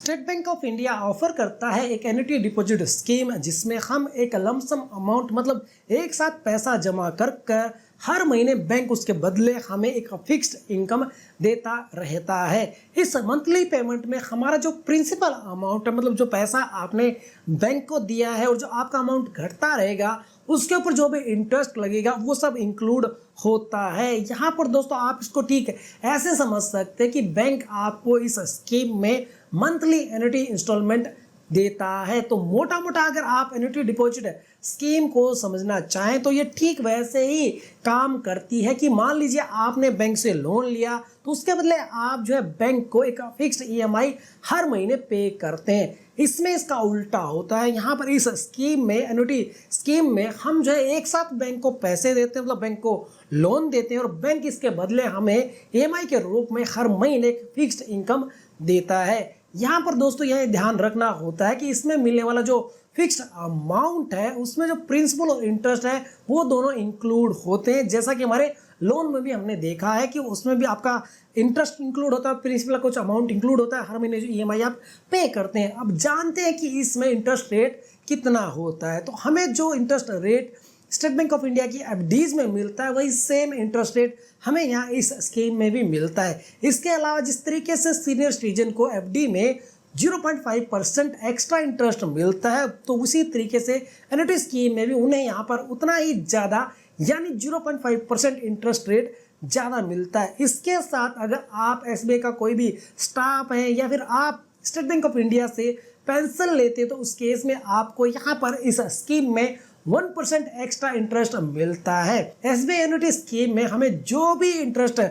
State bank of India offer करता है एक एन्युटी डिपॉजिट स्कीम जिसमें हम एक लमसम अमाउंट मतलब एक साथ पैसा जमा कर हर महीने बैंक उसके बदले हमें एक फिक्स्ड इनकम देता रहता है। इस मंथली पेमेंट में हमारा जो प्रिंसिपल अमाउंट है मतलब जो पैसा आपने बैंक को दिया है और जो आपका अमाउंट घटता रहेगा उसके ऊपर जो भी इंटरेस्ट लगेगा वो सब इंक्लूड होता है। यहाँ पर दोस्तों आप इसको ठीक है ऐसे समझ सकते हैं कि बैंक आपको इस स्कीम में मंथली एन्युटी इंस्टॉलमेंट देता है। तो मोटा मोटा अगर आप एन्युटी डिपॉजिट स्कीम को समझना चाहें तो ये ठीक वैसे ही काम करती है कि मान लीजिए आपने बैंक से लोन लिया तो उसके बदले आप जो है बैंक को एक फिक्स्ड ईएमआई हर महीने पे करते हैं। इसमें इसका उल्टा होता है। यहाँ पर इस स्कीम में एन्युटी स्कीम में हम जो है एक साथ बैंक को पैसे देते हैं मतलब बैंक को लोन देते हैं और बैंक इसके बदले हमें ईएमआई के रूप में हर महीने एक फिक्स्ड इनकम देता है। यहाँ पर दोस्तों यह ध्यान रखना होता है कि इसमें मिलने वाला जो फिक्स्ड अमाउंट है उसमें जो प्रिंसिपल और इंटरेस्ट है वो दोनों इंक्लूड होते हैं। जैसा कि हमारे लोन में भी हमने देखा है कि उसमें भी आपका इंटरेस्ट इंक्लूड होता है, प्रिंसिपल कुछ अमाउंट इंक्लूड होता है, हर महीने जो ईएमआई आप पे करते हैं। अब जानते हैं कि इसमें इंटरेस्ट रेट कितना होता है। तो हमें जो interest rate state bank of India की एफडीज में मिलता है वही सेम इंटरेस्ट रेट हमें यहाँ इस स्कीम में भी मिलता है। इसके अलावा जिस तरीके से सीनियर सिटीजन को एफडी में 0.5% एक्स्ट्रा इंटरेस्ट मिलता है तो उसी तरीके से एन्युटी स्कीम में भी उन्हें यहाँ पर उतना ही ज़्यादा यानी 0.5% इंटरेस्ट रेट ज़्यादा मिलता है। इसके साथ अगर आप एसबीआई का कोई भी स्टाफ है या फिर आप स्टेट बैंक ऑफ इंडिया से पेंशन लेते तो उस केस में आपको यहाँ पर इस स्कीम में 1% एक्स्ट्रा इंटरेस्ट मिलता है। एसबीआई एन्युटी स्कीम में हमें जो भी इंटरेस्ट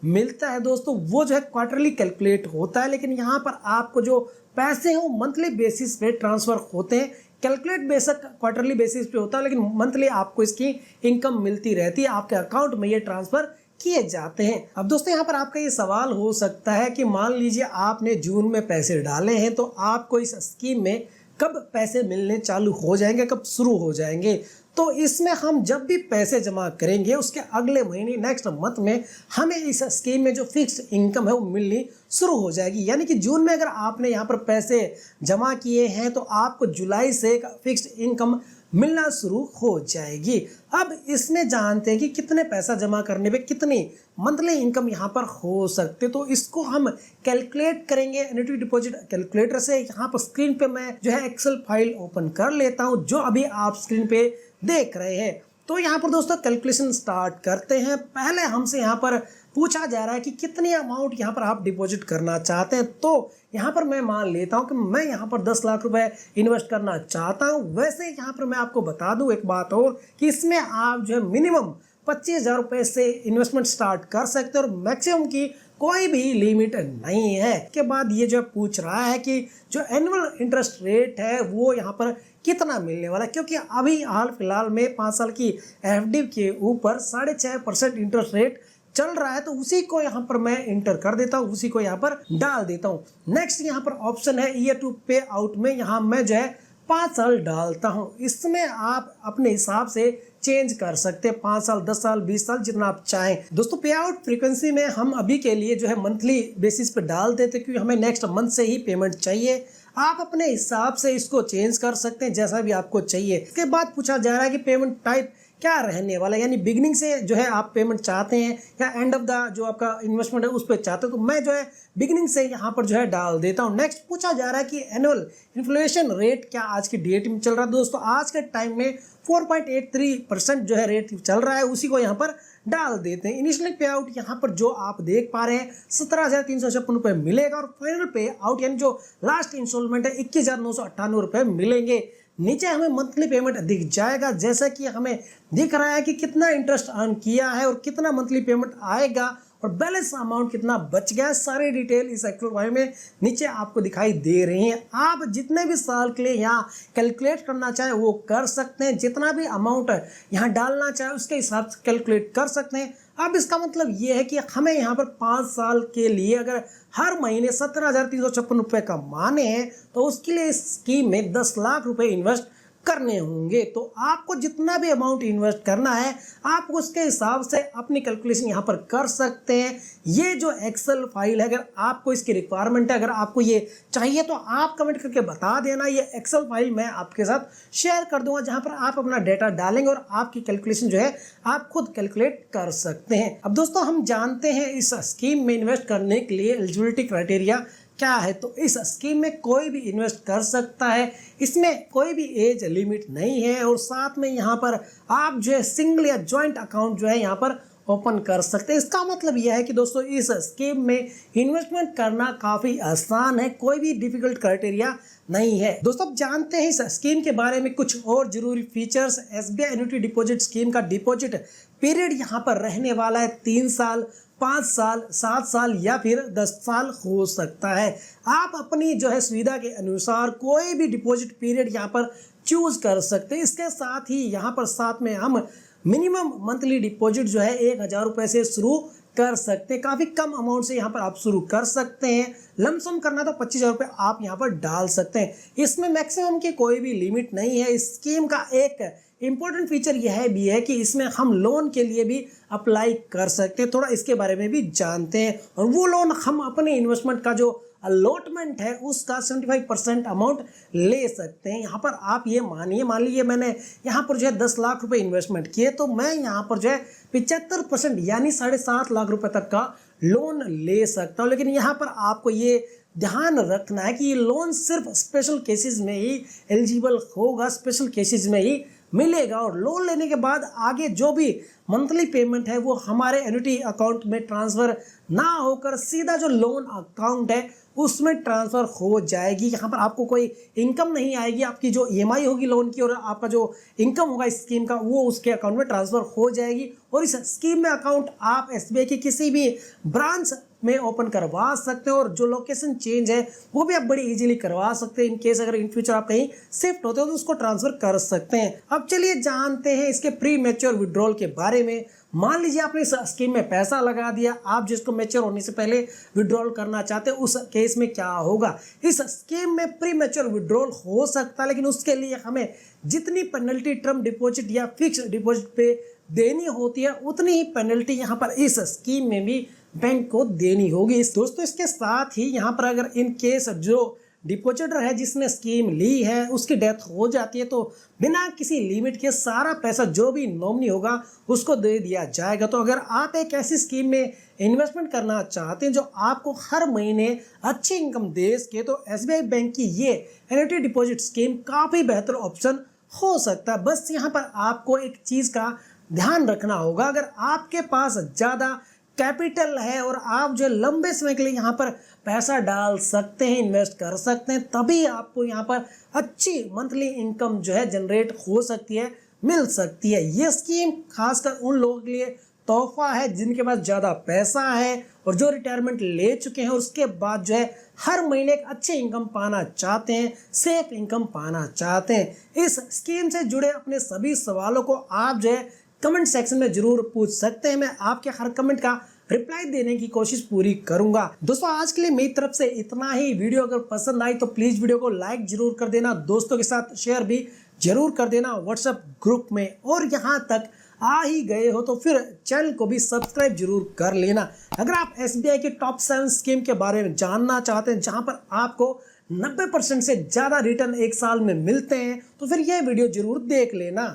मिलता है दोस्तों वो जो है क्वार्टरली कैलकुलेट होता है, लेकिन यहाँ पर आपको जो पैसे हैं वो मंथली बेसिस पे ट्रांसफर होते हैं। कैलकुलेट बेशक क्वार्टरली बेसिस पे होता है लेकिन मंथली आपको इसकी इनकम मिलती रहती है, आपके अकाउंट में ये ट्रांसफर किए जाते हैं। अब दोस्तों यहाँ पर आपका ये सवाल हो सकता है कि मान लीजिए आपने जून में पैसे डाले हैं तो आपको इस स्कीम में कब पैसे मिलने चालू हो जाएंगे, कब शुरू हो जाएंगे। तो इसमें हम जब भी पैसे जमा करेंगे उसके अगले महीने नेक्स्ट मंथ में हमें इस स्कीम में जो फिक्स्ड इनकम है वो मिलनी शुरू हो जाएगी। यानी कि जून में अगर आपने यहाँ पर पैसे जमा किए हैं तो आपको जुलाई से फिक्स्ड इनकम मिलना शुरू हो जाएगी। अब इसमें जानते हैं कि कितने पैसा जमा करने पे कितनी मंथली इनकम यहाँ पर हो सकते, तो इसको हम कैलकुलेट करेंगे एन्युटी डिपॉजिट कैलकुलेटर से। यहाँ पर स्क्रीन पे मैं जो है एक्सेल फाइल ओपन कर लेता हूँ जो अभी आप स्क्रीन पे देख रहे हैं। तो यहाँ पर दोस्तों कैलकुलेशन स्टार्ट करते हैं। पहले हमसे यहाँ पर पूछा जा रहा है कि कितनी अमाउंट यहाँ पर आप डिपॉजिट करना चाहते हैं। तो यहाँ पर मैं मान लेता हूँ कि मैं यहाँ पर 10 लाख रुपए इन्वेस्ट करना चाहता हूँ। वैसे यहाँ पर मैं आपको बता दूँ एक बात और कि इसमें आप जो है मिनिमम 25,000 रुपये से इन्वेस्टमेंट स्टार्ट कर सकते हैं और मैक्सिमम की कोई भी लिमिट नहीं है। के बाद ये जो पूछ रहा है कि जो एनुअल इंटरेस्ट रेट है वो यहाँ पर कितना मिलने वाला है, क्योंकि अभी हाल फिलहाल में 5 साल की एफडी के ऊपर 6.5% इंटरेस्ट रेट चल रहा है। तो उसी को यहाँ पर मैं इंटर कर देता हूँ, उसी को यहाँ पर डाल देता हूँ। नेक्स्ट यहाँ पर ऑप्शन है ईयर टू पे आउट में, यहाँ मैं जो है 5 साल डालता हूँ। इसमें आप अपने हिसाब से चेंज कर सकते हैं, 5 साल 10 साल 20 साल जितना आप चाहें। दोस्तों पे आउट फ्रीक्वेंसी में हम अभी के लिए जो है मंथली बेसिस पे डाल देते क्योंकि हमें नेक्स्ट मंथ से ही पेमेंट चाहिए। आप अपने हिसाब से इसको चेंज कर सकते हैं जैसा भी आपको चाहिए। इसके बाद पूछा जा रहा है कि पेमेंट टाइप क्या रहने वाला है, यानी बिगिनिंग से जो है आप पेमेंट चाहते हैं या एंड ऑफ द जो आपका इन्वेस्टमेंट है उस पर चाहते हैं। तो मैं जो है बिगिनिंग से यहाँ पर जो है डाल देता हूँ। नेक्स्ट पूछा जा रहा है कि एनुअल इन्फ्लेशन रेट क्या आज की डेट में चल रहा है। दोस्तों आज के टाइम में 4.83% जो है रेट चल रहा है, उसी को यहाँ पर डाल देते हैं। इनिशियल पे आउट यहाँ पर जो आप देख पा रहे हैं 17,356 रुपये मिलेगा और फाइनल पे आउट यानी जो लास्ट इंस्टॉलमेंट है 21,998 रुपये मिलेंगे। नीचे हमें मंथली पेमेंट दिख जाएगा जैसा कि हमें दिख रहा है कि कितना इंटरेस्ट अर्न किया है और कितना मंथली पेमेंट आएगा और बैलेंस अमाउंट कितना बच गया है। सारी डिटेल इस एक्सेल फाइल में नीचे आपको दिखाई दे रही हैं। आप जितने भी साल के लिए यहाँ कैलकुलेट करना चाहें वो कर सकते हैं, जितना भी अमाउंट यहाँ डालना चाहे उसके हिसाब से कैलकुलेट कर सकते हैं। अब इसका मतलब ये है कि हमें यहाँ पर 5 साल के लिए अगर हर महीने 17,356 रुपये का माने हैं तो उसके लिए इस स्कीम में 10 लाख रुपए इन्वेस्ट करने होंगे। तो आपको जितना भी अमाउंट इन्वेस्ट करना है आप उसके हिसाब से अपनी कैलकुलेशन यहाँ पर कर सकते हैं। ये जो एक्सेल फाइल है, अगर आपको इसकी रिक्वायरमेंट है, अगर आपको ये चाहिए तो आप कमेंट करके बता देना। ये एक्सेल फाइल मैं आपके साथ शेयर कर दूंगा जहाँ पर आप अपना डेटा डालेंगे और आपकी कैलकुलेशन जो है आप खुद कैलकुलेट कर सकते हैं। अब दोस्तों हम जानते हैं इस स्कीम में इन्वेस्ट करने के लिए एलिजिबिलिटी क्राइटेरिया क्या है। तो इस स्कीम में कोई भी इन्वेस्ट कर सकता है, इसमें कोई भी एज लिमिट नहीं है और साथ में यहाँ पर आप जो है सिंगल या जॉइंट अकाउंट जो है यहाँ पर ओपन कर सकते हैं। इसका मतलब यह है कि दोस्तों इस स्कीम में इन्वेस्टमेंट करना काफ़ी आसान है, कोई भी डिफिकल्ट क्राइटेरिया नहीं है। दोस्तों आप जानते हैं इस स्कीम के बारे में कुछ और जरूरी features. SBI annuity deposit scheme का डिपॉजिट पीरियड यहाँ पर रहने वाला है 3 साल, 5 साल, 7 साल या फिर 10 साल हो सकता है। आप अपनी जो है सुविधा के अनुसार कोई भी डिपॉजिट पीरियड यहाँ पर चूज कर सकते हैं। इसके साथ ही यहाँ पर साथ में हम मिनिमम मंथली डिपॉजिट जो है 1000 रुपये से शुरू कर सकते हैं। काफ़ी कम अमाउंट से यहाँ पर आप शुरू कर सकते हैं। लमसम करना तो 25,000 रुपये आप यहाँ पर डाल सकते हैं। इसमें मैक्सिमम की कोई भी लिमिट नहीं है। इस स्कीम का एक इम्पोर्टेंट फीचर यह भी है कि इसमें हम लोन के लिए भी अप्लाई कर सकते हैं। थोड़ा इसके बारे में भी जानते हैं और वो लोन हम अपने इन्वेस्टमेंट का जो अलॉटमेंट है उसका 75% अमाउंट ले सकते हैं। यहाँ पर आप ये मान लीजिए मैंने यहाँ पर जो है 10 लाख रुपए इन्वेस्टमेंट किए तो मैं यहाँ पर जो है 75% यानी 7.5 लाख रुपए तक का लोन ले सकता हूँ। लेकिन यहाँ पर आपको ये ध्यान रखना है कि ये लोन सिर्फ स्पेशल केसेस में ही एलिजिबल होगा, स्पेशल केसेस में ही मिलेगा और लोन लेने के बाद आगे जो भी मंथली पेमेंट है वो हमारे एन्युटी अकाउंट में ट्रांसफ़र ना होकर सीधा जो लोन अकाउंट है उसमें ट्रांसफ़र हो जाएगी। यहाँ पर आपको कोई इनकम नहीं आएगी, आपकी जो ईएमआई होगी लोन की और आपका जो इनकम होगा इस स्कीम का वो उसके अकाउंट में ट्रांसफ़र हो जाएगी। और इस स्कीम में अकाउंट आप एसबीआई की किसी भी ब्रांच में ओपन करवा सकते हो और जो लोकेशन चेंज है वो भी आप बड़ी इजीली करवा सकते हैं। इन केस अगर इन फ्यूचर आप कहीं शिफ्ट होते हो तो उसको ट्रांसफर कर सकते हैं। अब चलिए जानते हैं इसके प्री मैच्योर विड्रॉल के बारे में। मान लीजिए आपने इस स्कीम में पैसा लगा दिया, आप जिसको मैच्योर होने से पहले विड्रॉल करना चाहते हैं उस केस में क्या होगा। इस स्कीम में प्री मैच्योर विड्रॉल हो सकता है लेकिन उसके लिए हमें जितनी पेनल्टी टर्म डिपॉजिट या फिक्स डिपॉजिट पे देनी होती है उतनी ही पेनल्टी यहाँ पर इस स्कीम में भी बैंक को देनी होगी। दोस्तों इसके साथ ही यहाँ पर अगर इन केस जो डिपॉजिटर है जिसने स्कीम ली है उसकी डेथ हो जाती है तो बिना किसी लिमिट के सारा पैसा जो भी नॉमिनी होगा उसको दे दिया जाएगा। तो अगर आप एक ऐसी स्कीम में इन्वेस्टमेंट करना चाहते हैं जो आपको हर महीने अच्छी इनकम दे सके तो एसबीआई बैंक की ये एन्युटी डिपॉजिट स्कीम काफ़ी बेहतर ऑप्शन हो सकता है। बस यहाँ पर आपको एक चीज़ का ध्यान रखना होगा, अगर आपके पास ज़्यादा कैपिटल है और आप जो लंबे समय के लिए यहाँ पर पैसा डाल सकते हैं, इन्वेस्ट कर सकते हैं, तभी आपको यहाँ पर अच्छी मंथली इनकम जो है जनरेट हो सकती है, मिल सकती है। ये स्कीम खासकर उन लोगों के लिए तोहफा है जिनके पास ज़्यादा पैसा है और जो रिटायरमेंट ले चुके हैं और उसके बाद जो है हर महीने एक अच्छी इनकम पाना चाहते हैं, सेफ इनकम पाना चाहते हैं। इस स्कीम से जुड़े अपने सभी सवालों को आप जो है कमेंट सेक्शन में जरूर पूछ सकते हैं। मैं आपके हर कमेंट का रिप्लाई देने की कोशिश पूरी करूंगा। दोस्तों आज के लिए मेरी तरफ से इतना ही। वीडियो अगर पसंद आई तो प्लीज वीडियो को लाइक जरूर कर देना, दोस्तों के साथ शेयर भी जरूर कर देना व्हाट्सएप ग्रुप में, और यहाँ तक आ ही गए हो तो फिर चैनल को भी सब्सक्राइब जरूर कर लेना। अगर आप एसबीआई की टॉप 7 स्कीम के बारे में जानना चाहते हैं जहां पर आपको 90% से ज़्यादा रिटर्न एक साल में मिलते हैं तो फिर यह वीडियो जरूर देख लेना।